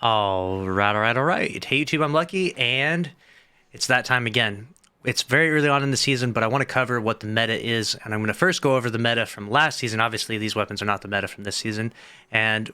All right. Hey, YouTube, I'm Lucky, and it's that time again. It's very early on in the season, but I want to cover what the meta is, and I'm going to first go over the meta from last season. Obviously, these weapons are not the meta from this season, and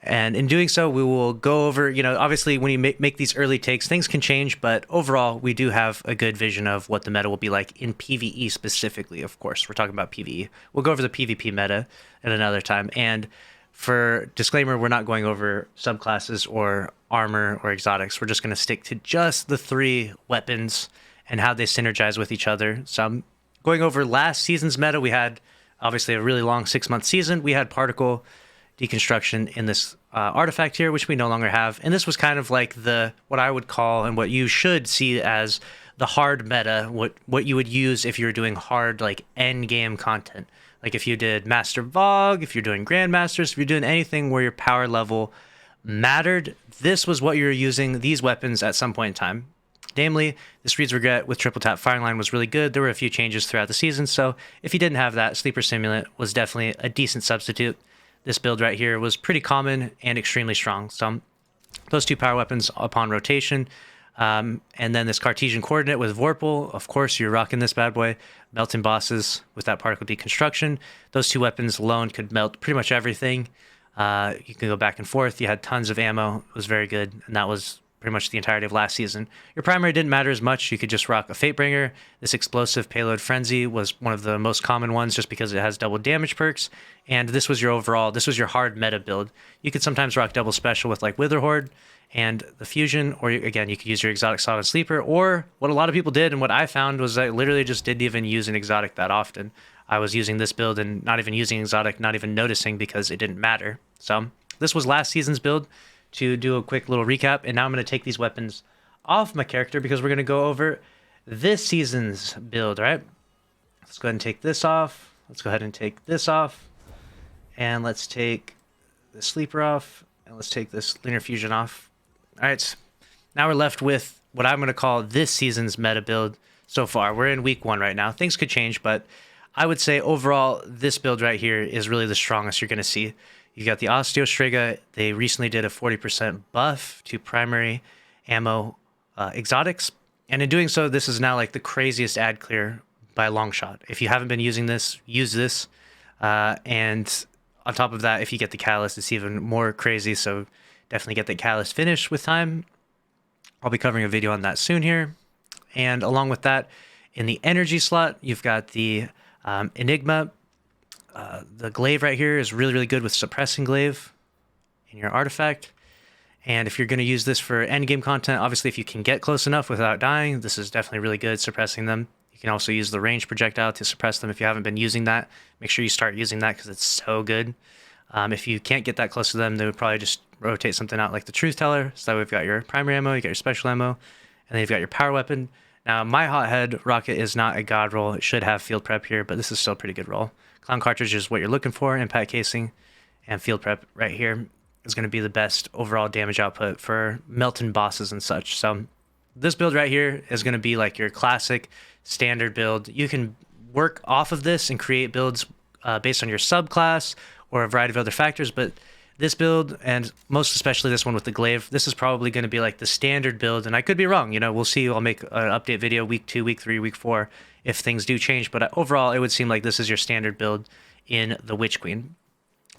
and in doing so, we will go over, obviously when you make these early takes, things can change, but overall, we do have a good vision of what the meta will be like in PvE specifically. Of course, we're talking about PvE. We'll go over the PvP meta at another time. And for disclaimer, we're not going over subclasses or armor or exotics. We're just going to stick to just the three weapons and how they synergize with each other. So I'm going over last season's meta. We had obviously a really long 6-month season. We had particle deconstruction in this artifact here, which we no longer have. And this was kind of like what I would call and what you should see as the hard meta, what you would use if you were doing hard like end game content. Like if you did Master Vogue, if you're doing Grandmasters, if you're doing anything where your power level mattered, this was what you were using these weapons at some point in time. Namely, this Reed's Regret with triple tap firing line was really good. There were a few changes throughout the season, so if you didn't have that, Sleeper Simulant was definitely a decent substitute. This build right here was pretty common and extremely strong. So those two power weapons upon rotation. And then this Cartesian coordinate with Vorpal. Of course, you're rocking this bad boy. Melting bosses with that particle deconstruction. Those two weapons alone could melt pretty much everything. You can go back and forth. You had tons of ammo. It was very good. And that was pretty much the entirety of last season. Your primary didn't matter as much. You could just rock a Fatebringer. This explosive payload frenzy was one of the most common ones just because it has double damage perks. And this was your hard meta build. You could sometimes rock double special with like Wither Horde and the fusion, or again, you could use your exotic solid sleeper, or what a lot of people did and what I found was I literally just didn't even use an exotic that often. I was using this build and not even using exotic, not even noticing because it didn't matter. So this was last season's build. To do a quick little recap, and now I'm going to take these weapons off my character because we're going to go over this season's build, right? Let's go ahead and take this off. Let's go ahead and take this off. And let's take the sleeper off. And let's take this linear fusion off. All right, now we're left with what I'm going to call this season's meta build so far. We're in week 1 right now. Things could change, but I would say overall, this build right here is really the strongest you're going to see. You got the Osteostriga. They recently did a 40% buff to primary ammo exotics. And in doing so, this is now like the craziest ad clear by a long shot. If you haven't been using this, use this. And on top of that, if you get the Catalyst, it's even more crazy. So definitely get the Catalyst finish with time. I'll be covering a video on that soon here. And along with that, in the energy slot, you've got the Enigma. The glaive right here is really, really good with suppressing glaive in your artifact. And if you're going to use this for endgame content, obviously if you can get close enough without dying, this is definitely really good suppressing them. You can also use the range projectile to suppress them if you haven't been using that. Make sure you start using that because it's so good. If you can't get that close to them, they would probably just rotate something out like the Truth Teller. So that we've got your primary ammo, you got your special ammo, and then you've got your power weapon. Now, my Hothead rocket is not a god roll. It should have field prep here, but this is still a pretty good roll. Clown cartridge is what you're looking for, impact casing, and field prep right here is going to be the best overall damage output for melting bosses and such. So this build right here is going to be like your classic standard build. You can work off of this and create builds based on your subclass or a variety of other factors, but this build, and most especially this one with the glaive, this is probably going to be like the standard build, and I could be wrong. We'll see. I'll make an update video week 2, week 3, week 4 if things do change, but overall, it would seem like this is your standard build in the Witch Queen.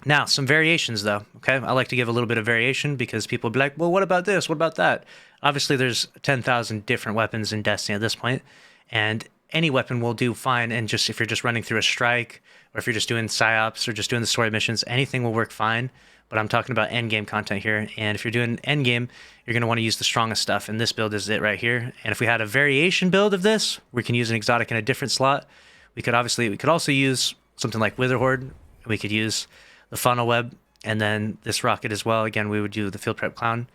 Now, some variations, though, okay? I like to give a little bit of variation because people will be like, well, what about this? What about that? Obviously, there's 10,000 different weapons in Destiny at this point, and any weapon will do fine, and just if you're just running through a strike, or if you're just doing psyops, or just doing the story missions, anything will work fine. But I'm talking about endgame content here, and if you're doing endgame, you're going to want to use the strongest stuff, and this build is it right here. And if we had a variation build of this, we can use an exotic in a different slot. We could also use something like Wither Horde. We could use the Funnel Web, and then this rocket as well. Again, we would do the Field Prep Clown.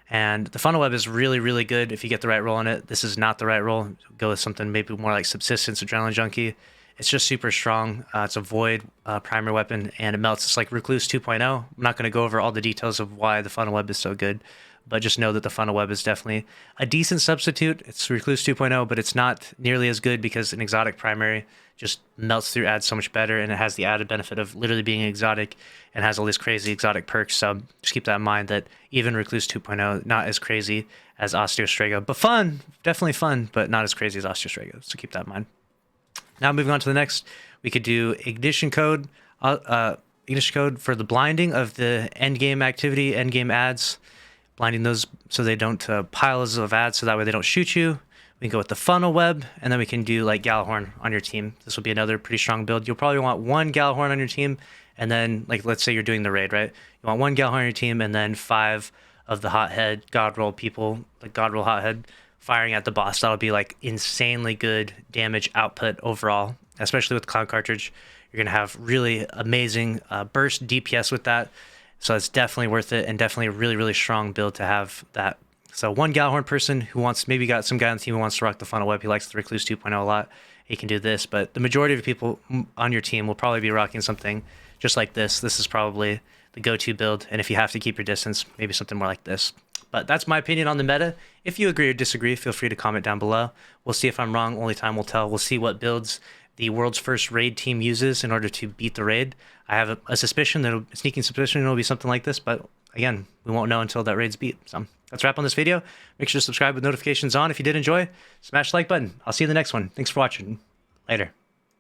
And the Funnel Web is really, really good if you get the right roll on it. This is not the right roll. Go with something maybe more like Subsistence, Adrenaline Junkie. It's just super strong. It's a void primer weapon, and it melts. It's like Recluse 2.0. I'm not going to go over all the details of why the funnel web is so good, but just know that the funnel web is definitely a decent substitute. It's Recluse 2.0, but it's not nearly as good because an exotic primary just melts through ads so much better, and it has the added benefit of literally being exotic and has all these crazy exotic perks. So just keep that in mind, that even Recluse 2.0, not as crazy as Osteostrega, but fun, definitely fun, but not as crazy as Osteostrega. So keep that in mind. Now moving on to the next, we could do ignition code for the blinding of the end game activity, end game ads, blinding those so they don't piles of ads, so that way they don't shoot you. We can go with the funnel web, and then we can do like Gallahorn on your team. This will be another pretty strong build. You'll probably want one Gallahorn on your team, and then like let's say you're doing the raid, right? You want one Gallahorn on your team, and then 5 of the hothead god roll people, like god roll hothead, firing at the boss. That'll be like insanely good damage output overall, especially with the Cloud Cartridge. You're going to have really amazing burst DPS with that. So it's definitely worth it, and definitely a really, really strong build to have that. So one Gallahorn person who wants, maybe got some guy on the team who wants to rock the funnel web, he likes the Recluse 2.0 a lot, he can do this. But the majority of people on your team will probably be rocking something just like this. This is probably the go-to build. And if you have to keep your distance, maybe something more like this. But that's my opinion on the meta. If you agree or disagree, feel free to comment down below. We'll see if I'm wrong. Only time will tell. We'll see what builds the world's first raid team uses in order to beat the raid. I have a suspicion, that a sneaking suspicion it'll be something like this, but again, we won't know until that raid's beat. So that's a wrap on this video. Make sure to subscribe with notifications on. If you did enjoy, smash the like button. I'll see you in the next one. Thanks for watching. Later.